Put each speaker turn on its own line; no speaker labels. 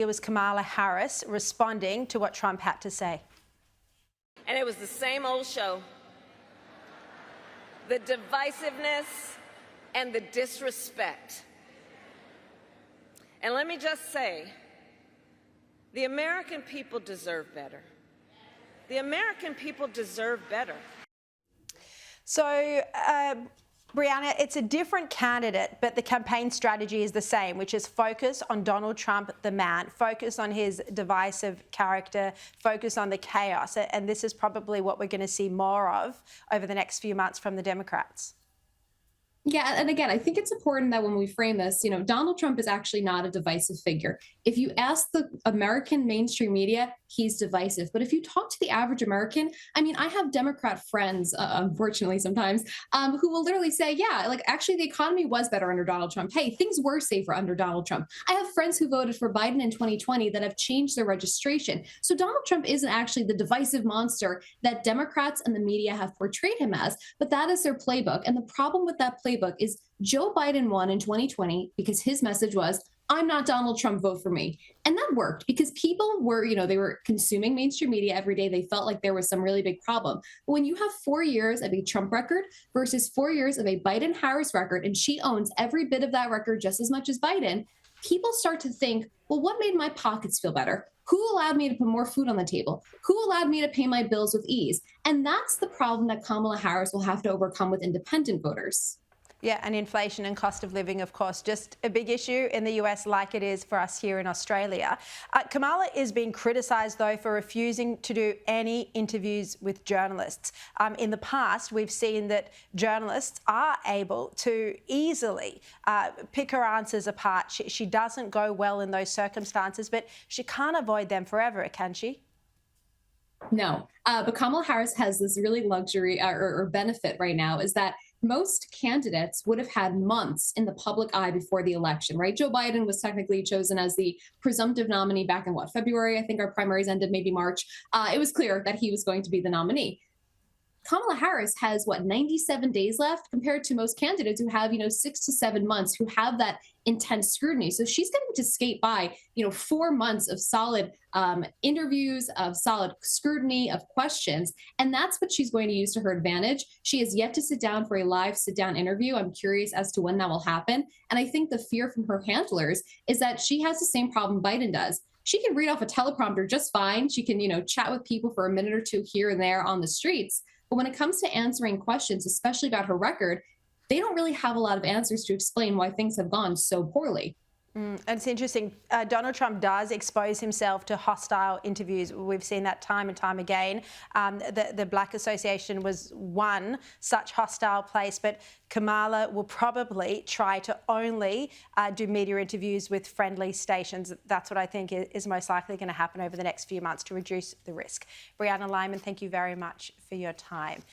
It was Kamala Harris responding to what Trump had to say.
And it was the same old show. The divisiveness and the disrespect. And let me just say, the American people deserve better. The American people deserve better.
So, Brianna, it's a different candidate, but the campaign strategy is the same, which is focus on Donald Trump, the man, focus on his divisive character, focus on the chaos. And this is probably what we're going to see more of over the next few months from the Democrats.
Yeah, and again, I think it's important that when we frame this, Donald Trump is actually not a divisive figure. If you ask the American mainstream media, he's divisive. But if you talk to the average American, I have Democrat friends, unfortunately sometimes, who will literally say, yeah, actually the economy was better under Donald Trump. Hey, things were safer under Donald Trump. I have friends who voted for Biden in 2020 that have changed their registration. So Donald Trump isn't actually the divisive monster that Democrats and the media have portrayed him as, but that is their playbook. And the problem with that playbook is Joe Biden won in 2020 because his message was, I'm not Donald Trump, vote for me. And that worked because people were, they were consuming mainstream media every day. They felt like there was some really big problem. But when you have 4 years of a Trump record versus 4 years of a Biden-Harris record, and she owns every bit of that record just as much as Biden, people start to think, well, what made my pockets feel better? Who allowed me to put more food on the table? Who allowed me to pay my bills with ease? And that's the problem that Kamala Harris will have to overcome with independent voters.
Yeah, and inflation and cost of living, of course, just a big issue in the US like it is for us here in Australia. Kamala is being criticised, though, for refusing to do any interviews with journalists. In the past, we've seen that journalists are able to easily pick her answers apart. She doesn't go well in those circumstances, but she can't avoid them forever, can she?
No, but Kamala Harris has this really luxury or benefit right now is that most candidates would have had months in the public eye before the election, right? Joe Biden was technically chosen as the presumptive nominee back in February? I think our primaries ended maybe March. It was clear that he was going to be the nominee. Kamala Harris has 97 days left compared to most candidates who have 6 to 7 months, who have that intense scrutiny. So she's getting to skate by 4 months of solid interviews, of solid scrutiny, of questions, and that's what she's going to use to her advantage. She has yet to sit down for a live sit-down interview. I'm curious as to when that will happen, and I think the fear from her handlers is that she has the same problem Biden does. She can read off a teleprompter just fine. She can chat with people for a minute or two here and there on the streets. But when it comes to answering questions, especially about her record, they don't really have a lot of answers to explain why things have gone so poorly.
And it's interesting. Donald Trump does expose himself to hostile interviews. We've seen that time and time again. The Black Association was one such hostile place, but Kamala will probably try to only do media interviews with friendly stations. That's what I think is most likely going to happen over the next few months to reduce the risk. Brianna Lyman, thank you very much for your time.